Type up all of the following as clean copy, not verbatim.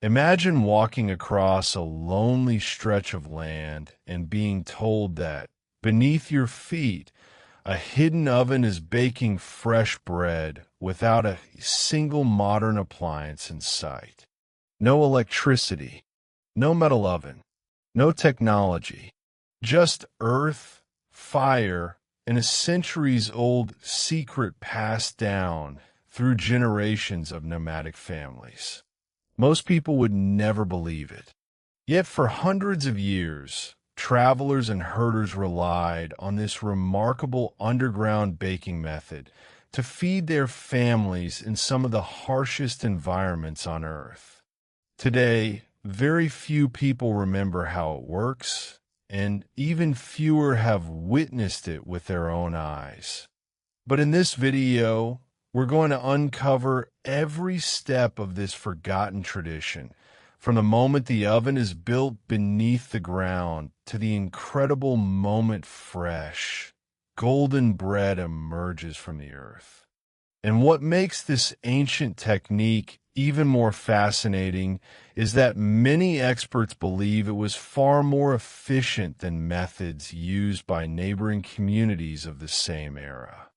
Imagine walking across a lonely stretch of land and being told that, beneath your feet, a hidden oven is baking fresh bread without a single modern appliance in sight. No electricity, no metal oven, no technology, just earth, fire, and a centuries-old secret passed down through generations of nomadic families. Most people would never believe it. Yet for hundreds of years, travelers and herders relied on this remarkable underground baking method to feed their families in some of the harshest environments on Earth. Today, very few people remember how it works, and even fewer have witnessed it with their own eyes. But in this video, we're going to uncover every step of this forgotten tradition, from the moment the oven is built beneath the ground to the incredible moment fresh, golden bread emerges from the earth. And what makes this ancient technique even more fascinating is that many experts believe it was far more efficient than methods used by neighboring communities of the same era.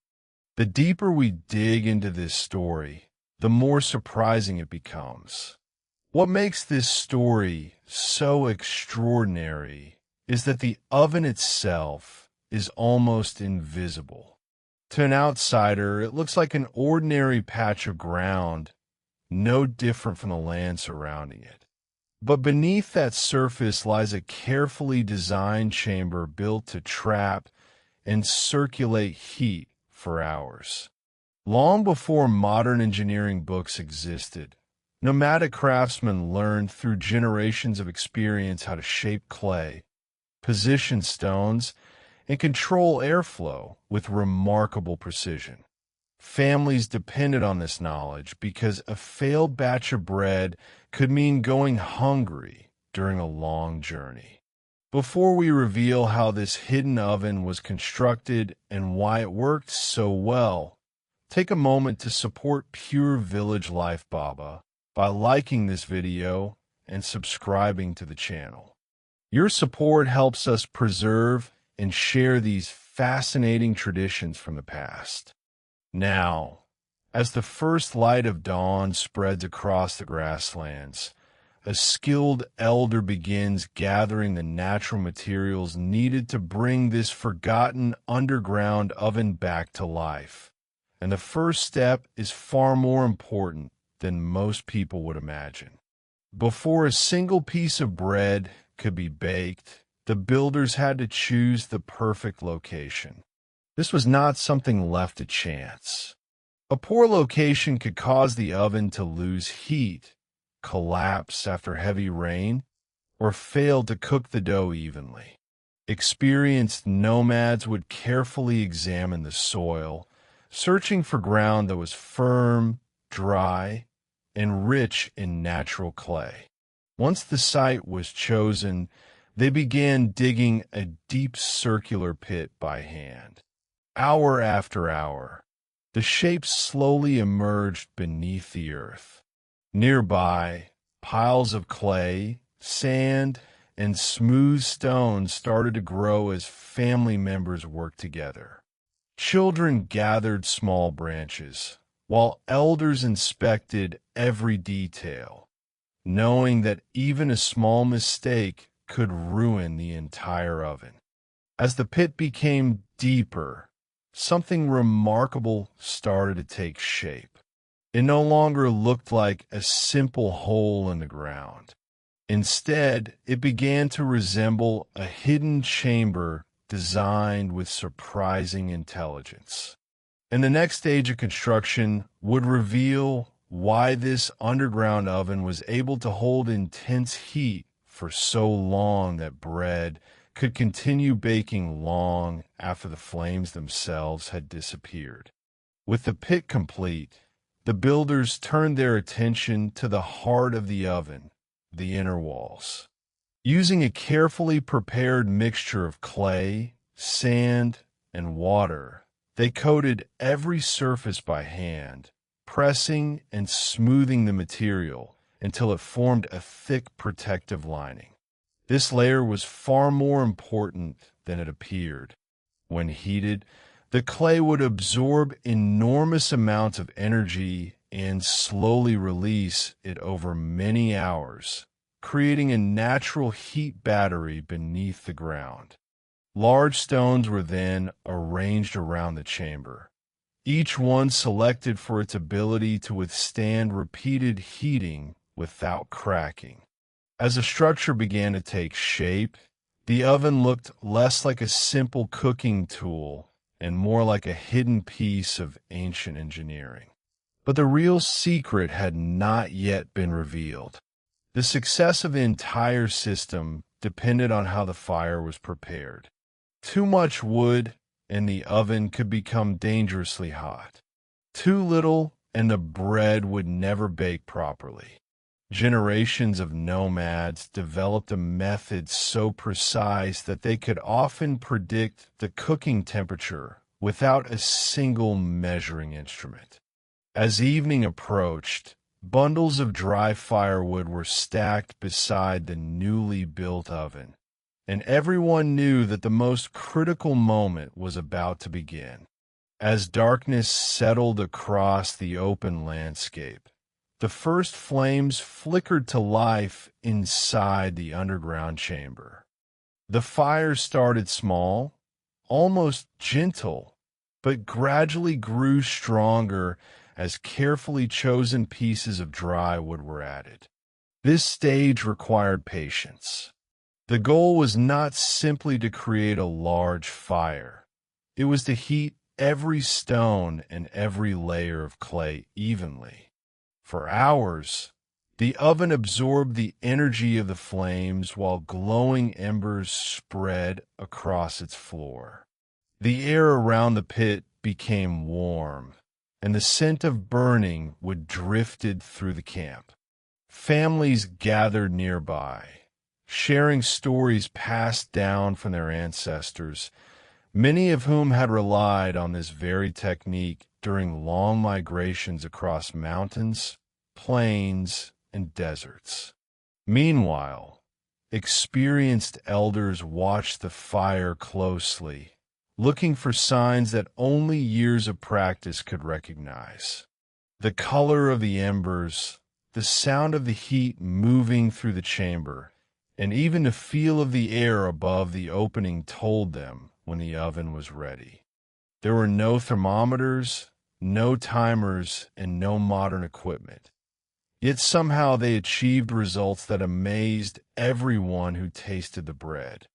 The deeper we dig into this story, the more surprising it becomes. What makes this story so extraordinary is that the oven itself is almost invisible. To an outsider, it looks like an ordinary patch of ground, no different from the land surrounding it. But beneath that surface lies a carefully designed chamber built to trap and circulate heat for hours. Long before modern engineering books existed, nomadic craftsmen learned through generations of experience how to shape clay, position stones, and control airflow with remarkable precision. Families depended on this knowledge because a failed batch of bread could mean going hungry during a long journey. Before we reveal how this hidden oven was constructed and why it worked so well, take a moment to support Pure Village Life Baba by liking this video and subscribing to the channel. Your support helps us preserve and share these fascinating traditions from the past. Now, as the first light of dawn spreads across the grasslands, a skilled elder begins gathering the natural materials needed to bring this forgotten underground oven back to life. And the first step is far more important than most people would imagine. Before a single piece of bread could be baked, the builders had to choose the perfect location. This was not something left to chance. A poor location could cause the oven to lose heat, collapse after heavy rain, or fail to cook the dough evenly. Experienced nomads would carefully examine the soil, searching for ground that was firm, dry, and rich in natural clay. Once the site was chosen, they began digging a deep circular pit by hand. Hour after hour, the shape slowly emerged beneath the earth. Nearby, piles of clay, sand, and smooth stones started to grow as family members worked together. Children gathered small branches, while elders inspected every detail, knowing that even a small mistake could ruin the entire oven. As the pit became deeper, something remarkable started to take shape. It no longer looked like a simple hole in the ground. Instead, it began to resemble a hidden chamber designed with surprising intelligence. And the next stage of construction would reveal why this underground oven was able to hold intense heat for so long that bread could continue baking long after the flames themselves had disappeared. With the pit complete, the builders turned their attention to the heart of the oven, the inner walls. Using a carefully prepared mixture of clay, sand, and water, they coated every surface by hand, pressing and smoothing the material until it formed a thick protective lining. This layer was far more important than it appeared. When heated, the clay would absorb enormous amounts of energy and slowly release it over many hours, creating a natural heat battery beneath the ground. Large stones were then arranged around the chamber, each one selected for its ability to withstand repeated heating without cracking. As the structure began to take shape, the oven looked less like a simple cooking tool and more like a hidden piece of ancient engineering. But the real secret had not yet been revealed. The success of the entire system depended on how the fire was prepared. Too much wood and the oven could become dangerously hot. Too little and the bread would never bake properly. Generations of nomads developed a method so precise that they could often predict the cooking temperature without a single measuring instrument. As evening approached, bundles of dry firewood were stacked beside the newly built oven, and everyone knew that the most critical moment was about to begin. As darkness settled across the open landscape, the first flames flickered to life inside the underground chamber. The fire started small, almost gentle, but gradually grew stronger as carefully chosen pieces of dry wood were added. This stage required patience. The goal was not simply to create a large fire. It was to heat every stone and every layer of clay evenly. For hours, the oven absorbed the energy of the flames while glowing embers spread across its floor. The air around the pit became warm, and the scent of burning would drifted through the camp. Families gathered nearby, sharing stories passed down from their ancestors, many of whom had relied on this very technique during long migrations across mountains, plains, and deserts. Meanwhile, experienced elders watched the fire closely, looking for signs that only years of practice could recognize. The color of the embers, the sound of the heat moving through the chamber, and even the feel of the air above the opening told them when the oven was ready. There were no thermometers, no timers, and no modern equipment. Yet somehow they achieved results that amazed everyone who tasted the bread.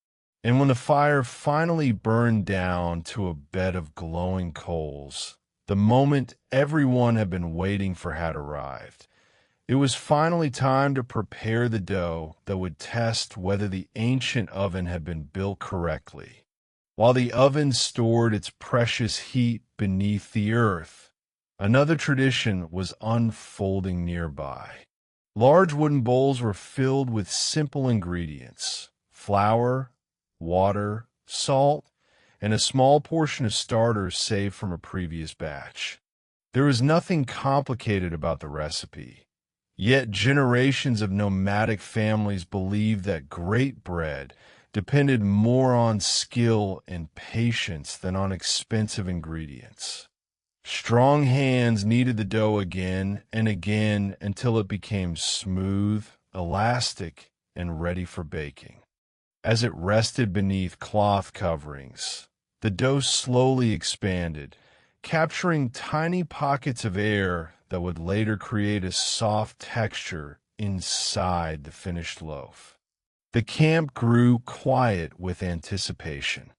And when the fire finally burned down to a bed of glowing coals, the moment everyone had been waiting for had arrived. It was finally time to prepare the dough that would test whether the ancient oven had been built correctly. While the oven stored its precious heat beneath the earth, another tradition was unfolding nearby. Large wooden bowls were filled with simple ingredients: flour, water, salt, and a small portion of starters saved from a previous batch. There was nothing complicated about the recipe. Yet generations of nomadic families believed that great bread depended more on skill and patience than on expensive ingredients. Strong hands kneaded the dough again and again until it became smooth, elastic, and ready for baking. As it rested beneath cloth coverings, the dough slowly expanded, capturing tiny pockets of air that would later create a soft texture inside the finished loaf. The camp grew quiet with anticipation.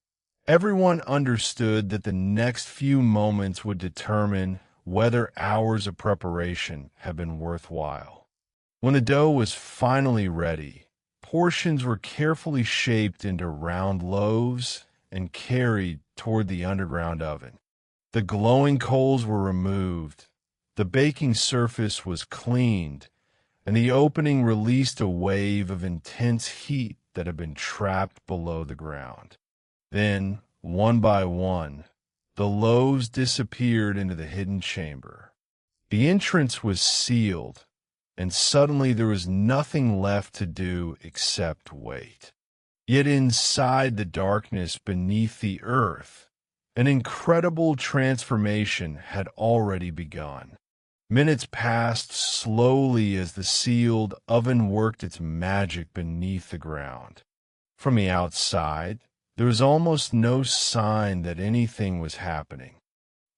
Everyone understood that the next few moments would determine whether hours of preparation had been worthwhile. When the dough was finally ready, portions were carefully shaped into round loaves and carried toward the underground oven. The glowing coals were removed, the baking surface was cleaned, and the opening released a wave of intense heat that had been trapped below the ground. Then, one by one, the loaves disappeared into the hidden chamber. The entrance was sealed, and suddenly there was nothing left to do except wait. Yet inside the darkness beneath the earth, an incredible transformation had already begun. Minutes passed slowly as the sealed oven worked its magic beneath the ground. From the outside, there was almost no sign that anything was happening.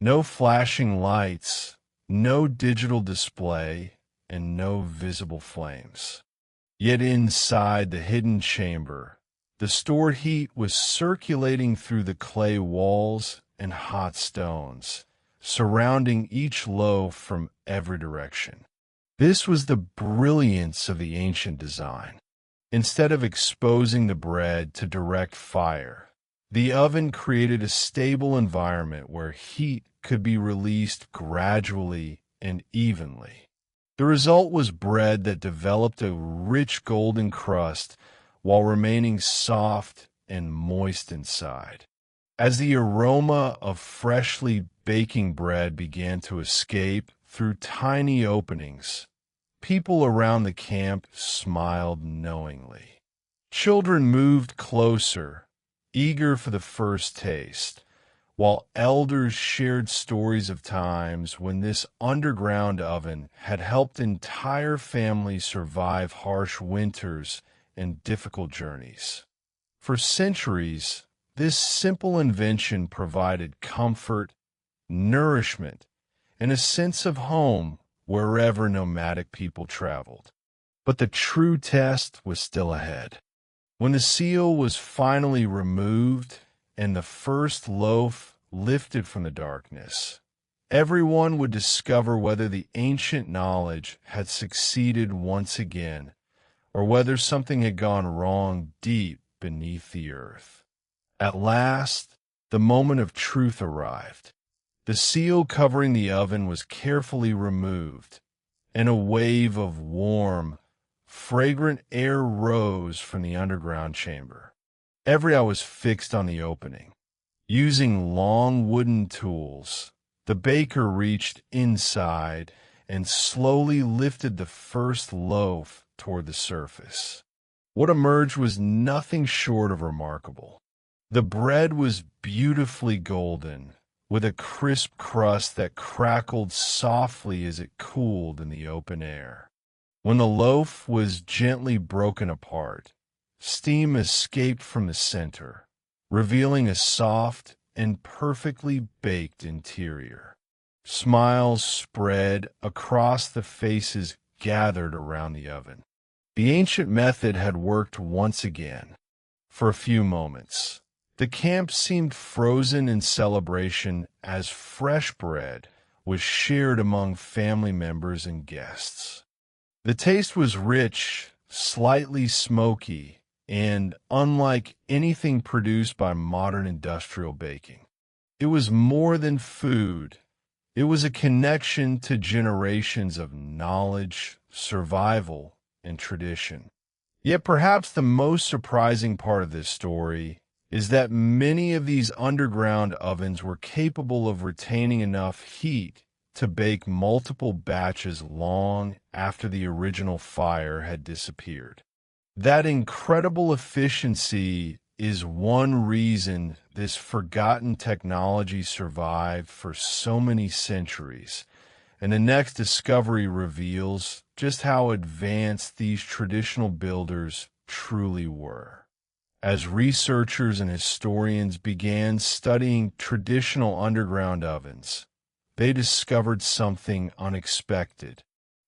No flashing lights, no digital display, and no visible flames. Yet inside the hidden chamber, the stored heat was circulating through the clay walls and hot stones, surrounding each loaf from every direction. This was the brilliance of the ancient design. Instead of exposing the bread to direct fire, the oven created a stable environment where heat could be released gradually and evenly. The result was bread that developed a rich golden crust while remaining soft and moist inside. As the aroma of freshly baking bread began to escape through tiny openings, people around the camp smiled knowingly. Children moved closer, eager for the first taste, while elders shared stories of times when this underground oven had helped entire families survive harsh winters and difficult journeys. For centuries, this simple invention provided comfort, nourishment, and a sense of home wherever nomadic people traveled. But the true test was still ahead. When the seal was finally removed and the first loaf lifted from the darkness, everyone would discover whether the ancient knowledge had succeeded once again, or whether something had gone wrong deep beneath the earth. At last, the moment of truth arrived. The seal covering the oven was carefully removed, and a wave of warm, fragrant air rose from the underground chamber. Every eye was fixed on the opening. Using long wooden tools, the baker reached inside and slowly lifted the first loaf toward the surface. What emerged was nothing short of remarkable. The bread was beautifully golden, with a crisp crust that crackled softly as it cooled in the open air. When the loaf was gently broken apart, steam escaped from the center, revealing a soft and perfectly baked interior. Smiles spread across the faces gathered around the oven. The ancient method had worked once again. For a few moments, the camp seemed frozen in celebration as fresh bread was shared among family members and guests. The taste was rich, slightly smoky, and unlike anything produced by modern industrial baking. It was more than food. It was a connection to generations of knowledge, survival, and tradition. Yet perhaps the most surprising part of this story is that many of these underground ovens were capable of retaining enough heat to bake multiple batches long after the original fire had disappeared. That incredible efficiency is one reason this forgotten technology survived for so many centuries, and the next discovery reveals just how advanced these traditional builders truly were. As researchers and historians began studying traditional underground ovens, they discovered something unexpected.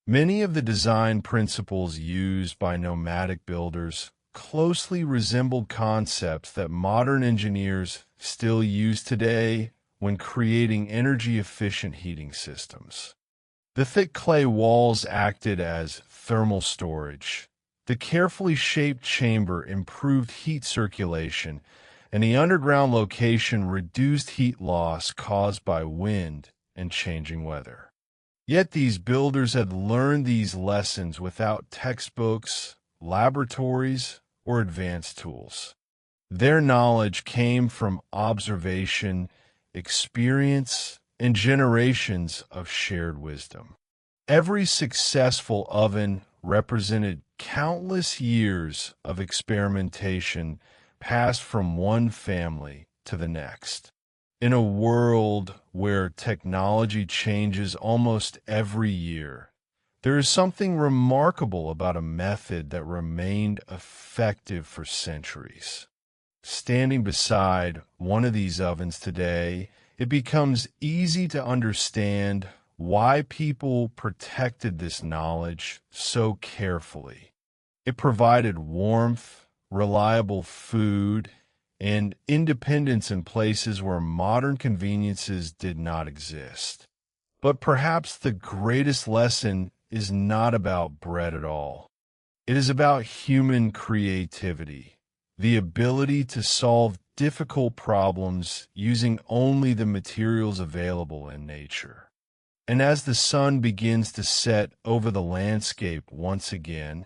Many of the design principles used by nomadic builders closely resembled concepts that modern engineers still use today when creating energy-efficient heating systems. The thick clay walls acted as thermal storage. The carefully shaped chamber improved heat circulation, and the underground location reduced heat loss caused by wind and changing weather. Yet these builders had learned these lessons without textbooks, laboratories, or advanced tools. Their knowledge came from observation, experience, and generations of shared wisdom. Every successful oven represented countless years of experimentation passed from one family to the next. In a world where technology changes almost every year, there is something remarkable about a method that remained effective for centuries. Standing beside one of these ovens today, it becomes easy to understand why people protected this knowledge so carefully. It provided warmth, reliable food, and independence in places where modern conveniences did not exist. But perhaps the greatest lesson is not about bread at all. It is about human creativity, the ability to solve difficult problems using only the materials available in nature. And as the sun begins to set over the landscape once again,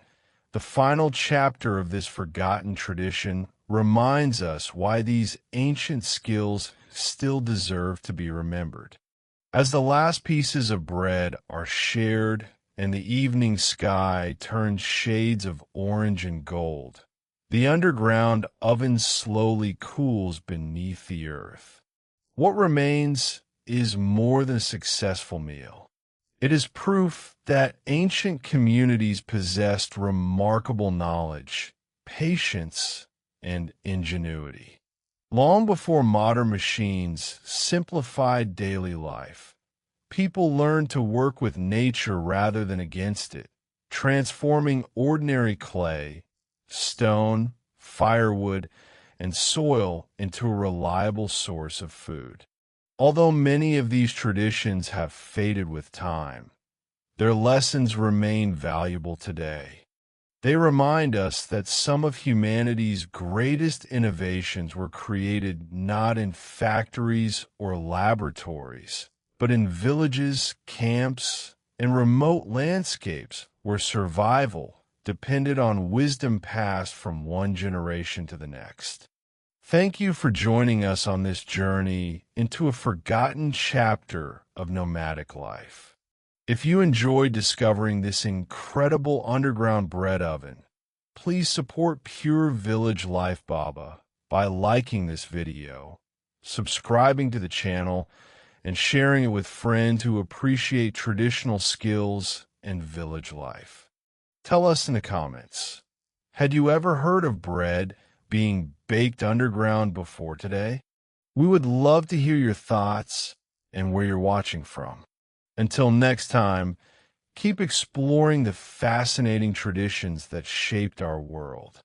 the final chapter of this forgotten tradition reminds us why these ancient skills still deserve to be remembered. As the last pieces of bread are shared and the evening sky turns shades of orange and gold, the underground oven slowly cools beneath the earth. What remains is more than a successful meal. It is proof that ancient communities possessed remarkable knowledge, patience, and ingenuity. Long before modern machines simplified daily life, people learned to work with nature rather than against it, transforming ordinary clay, stone, firewood, and soil into a reliable source of food. Although many of these traditions have faded with time, their lessons remain valuable today. They remind us that some of humanity's greatest innovations were created not in factories or laboratories, but in villages, camps, and remote landscapes where survival depended on wisdom passed from one generation to the next. Thank you for joining us on this journey into a forgotten chapter of nomadic life. If you enjoyed discovering this incredible underground bread oven, please support Pure Village Life Baba by liking this video, subscribing to the channel, and sharing it with friends who appreciate traditional skills and village life. Tell us in the comments, had you ever heard of bread being baked underground before today? We would love to hear your thoughts and where you're watching from. Until next time, keep exploring the fascinating traditions that shaped our world.